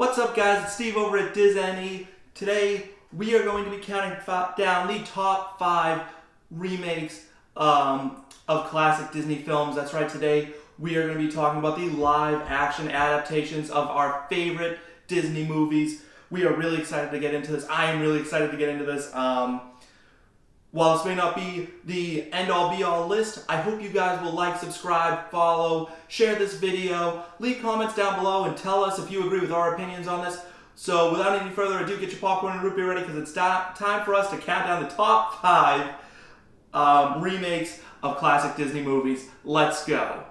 What's up, guys? It's Steve over at Disney. Today we are going to be counting down the top 5 remakes of classic Disney films. That's right, today we are going to be talking about the live action adaptations of our favorite Disney movies. We are really excited to get into this. I am really excited to get into this. While this may not be the end-all be-all list, I hope you guys will like, subscribe, follow, share this video, leave comments down below, and tell us if you agree with our opinions on this. So without any further ado, get your popcorn and root beer ready because it's time for us to count down the top 5 remakes of classic Disney movies. Let's go.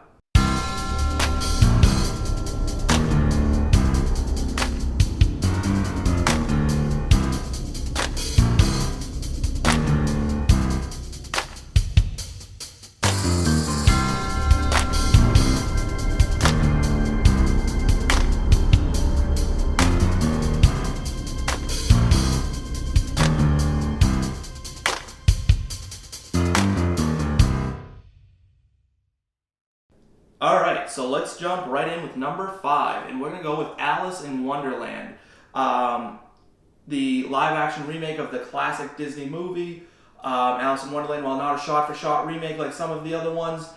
Alright, so let's jump right in with number 5, and we're going to go with Alice in Wonderland. The live-action remake of the classic Disney movie. Alice in Wonderland, while not a shot-for-shot remake like some of the other ones,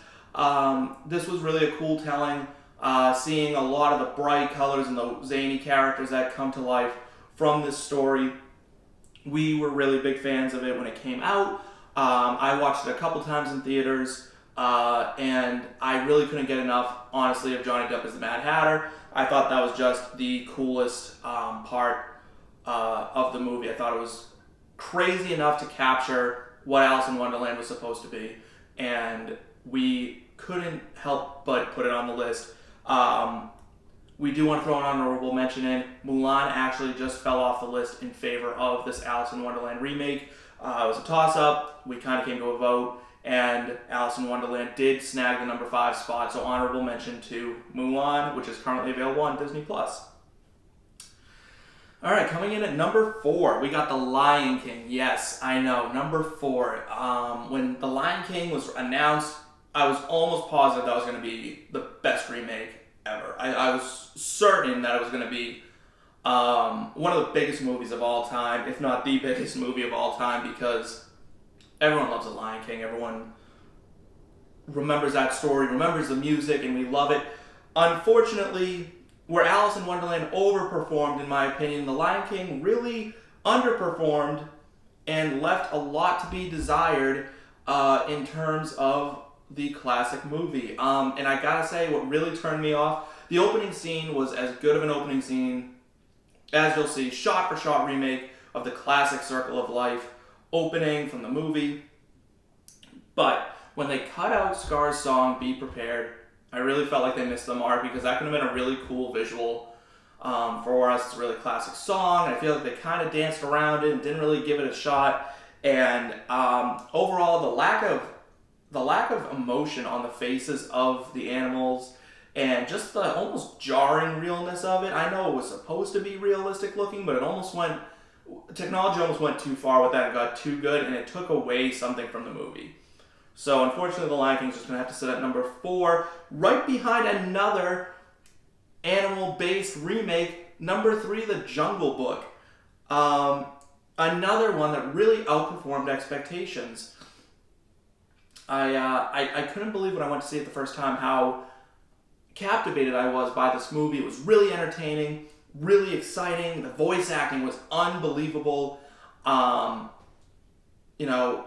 this was really a cool telling, seeing a lot of the bright colors and the zany characters that come to life from this story. We were really big fans of it when it came out. I watched it a couple times in theaters. And I really couldn't get enough, honestly, of Johnny Depp as the Mad Hatter. I thought that was just the coolest part of the movie. I thought it was crazy enough to capture what Alice in Wonderland was supposed to be, and we couldn't help but put it on the list. We do want to throw an honorable mention in. Mulan actually just fell off the list in favor of this Alice in Wonderland remake. It was a toss-up. We kind of came to a vote. And Alice in Wonderland did snag the number 5 spot, so honorable mention to Mulan, which is currently available on Disney+. Alright, coming in at number 4, we got The Lion King. Yes, I know, number 4. When The Lion King was announced, I was almost positive that was going to be the best remake ever. I was certain that it was going to be one of the biggest movies of all time, if not the biggest movie of all time, because everyone loves The Lion King. Everyone remembers that story, remembers the music, and we love it. Unfortunately, where Alice in Wonderland overperformed, in my opinion, The Lion King really underperformed and left a lot to be desired in terms of the classic movie. And I gotta say, what really turned me off, the opening scene was as good of an opening scene as you'll see, shot-for-shot remake of the classic Circle of Life opening from the movie. But when they cut out Scar's song, Be Prepared, I really felt like they missed the mark because that could have been a really cool visual for us. It's a really classic song. I feel like they kind of danced around it and didn't really give it a shot. And overall, the lack of emotion on the faces of the animals and just the almost jarring realness of it. I know it was supposed to be realistic looking, but technology almost went too far with that and got too good, and it took away something from the movie. So unfortunately, The Lion King's just going to have to sit at number 4, right behind another animal-based remake, number 3, The Jungle Book. Another one that really outperformed expectations. I couldn't believe when I went to see it the first time how captivated I was by this movie. It was really entertaining, really exciting. The voice acting was unbelievable.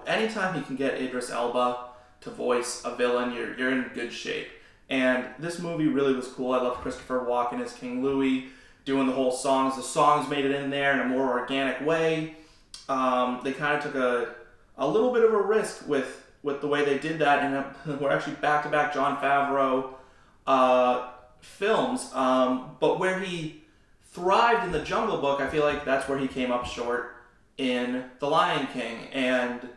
Anytime you can get Idris Elba to voice a villain, you're in good shape. And this movie really was cool. I loved Christopher Walken as King Louis, doing the whole songs. The songs made it in there in a more organic way. They kind of took a little bit of a risk with the way they did that, and we're actually back-to-back Jon Favreau films. But where he thrived in The Jungle Book, I feel like that's where he came up short in The Lion King, and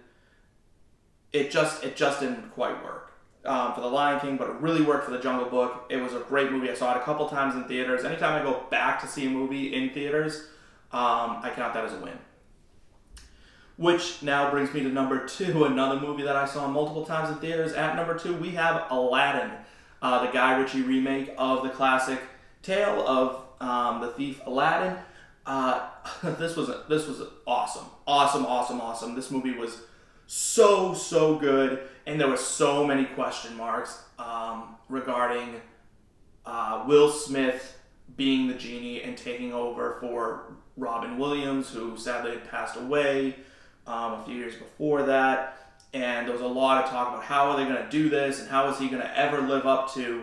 it just didn't quite work for The Lion King, but it really worked for The Jungle Book. It was a great movie. I saw it a couple times in theaters. Anytime I go back to see a movie in theaters, I count that as a win. Which now brings me to number 2, another movie that I saw multiple times in theaters. At number 2, we have Aladdin, the Guy Ritchie remake of the classic tale of The Thief Aladdin. This was awesome. This movie was so good, and there were so many question marks regarding Will Smith being the genie and taking over for Robin Williams, who sadly had passed away a few years before that. And there was a lot of talk about how are they going to do this and how is he going to ever live up to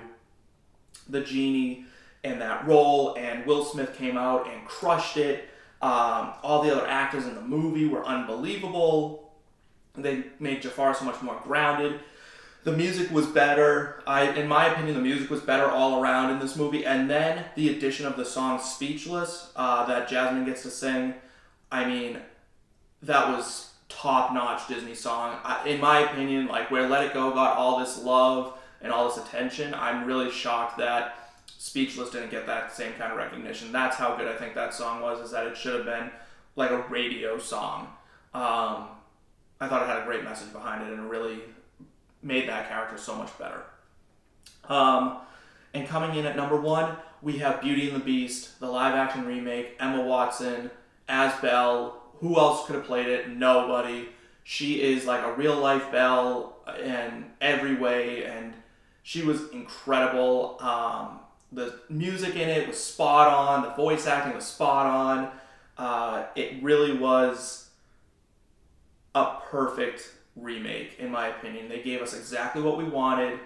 the genie in that role. And Will Smith came out and crushed it. All the other actors in the movie were unbelievable. They made Jafar so much more grounded. The music was better. In my opinion, the music was better all around in this movie. And then the addition of the song Speechless that Jasmine gets to sing, I mean, that was top-notch Disney song. In my opinion, like where Let It Go got all this love and all this attention, I'm really shocked that Speechless didn't get that same kind of recognition. That's how good I think that song was, is that it should have been like a radio song. I thought it had a great message behind it, and it really made that character so much better. And coming in at number 1, we have Beauty and the Beast, the live-action remake, Emma Watson as Belle. Who else could have played it? Nobody. She is like a real-life Belle in every way, and she was incredible. The music in it was spot on. The voice acting was spot on. It really was a perfect remake, in my opinion. They gave us exactly what we wanted.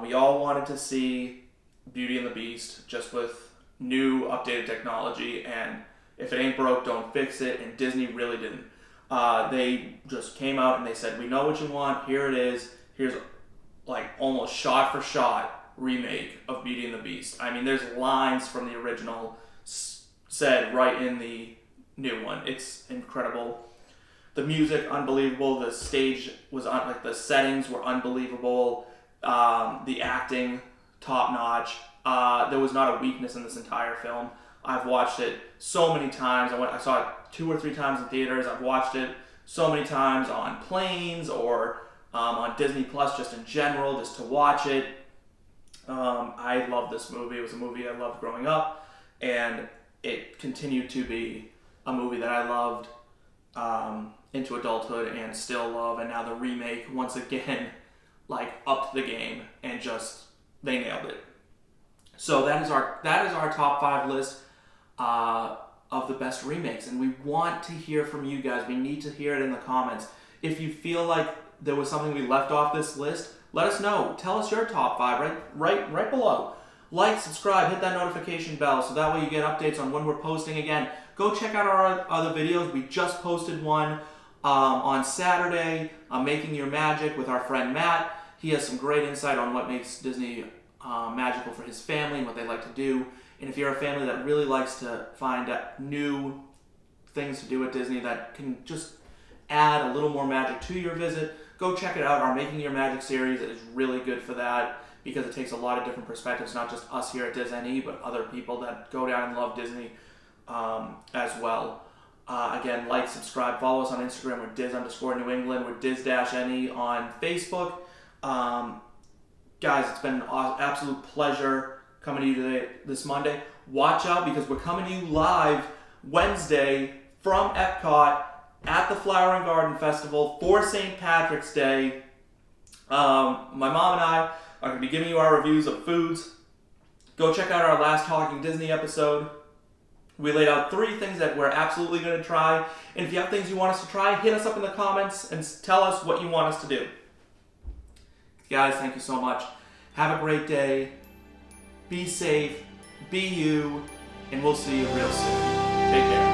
We all wanted to see Beauty and the Beast, just with new, updated technology, and if it ain't broke, don't fix it, and Disney really didn't. They just came out and they said, we know what you want, here it is. Here's like almost shot-for-shot remake of Beauty and the Beast. I mean, there's lines from the original said right in the new one. It's incredible. The music, unbelievable. The stage was, like the settings were unbelievable. The acting, top-notch. There was not a weakness in this entire film. I've watched it so many times. I saw it 2 or 3 times in theaters. I've watched it so many times on planes or on Disney Plus just in general, just to watch it. I love this movie. It was a movie I loved growing up, and it continued to be a movie that I loved into adulthood and still love. And now the remake, once again, like upped the game and just, they nailed it. So that is our top 5 list of the best remakes, and we want to hear from you guys. We need to hear it in the comments. If you feel like there was something we left off this list, let us know. Tell us your top 5 right below. Like, subscribe, hit that notification bell so that way you get updates on when we're posting again. Go check out our other videos. We just posted one on Saturday, Making Your Magic with our friend Matt. He has some great insight on what makes Disney magical for his family and what they like to do. And if you're a family that really likes to find new things to do at Disney that can just add a little more magic to your visit, go check it out. Our Making Your Magic series is really good for that because it takes a lot of different perspectives, not just us here at Disney, but other people that go down and love Disney as well. Again, like, subscribe, follow us on Instagram. We're Diz_New England. We're Diz-NE on Facebook. Guys, it's been an absolute pleasure coming to you today, this Monday. Watch out, because we're coming to you live Wednesday from Epcot at the Flower and Garden Festival for St. Patrick's Day. My mom and I are going to be giving you our reviews of foods. Go check out our last Talking Disney episode. We laid out 3 things that we're absolutely going to try. And if you have things you want us to try, hit us up in the comments and tell us what you want us to do. Guys, thank you so much. Have a great day. Be safe, be you, and we'll see you real soon. Take care.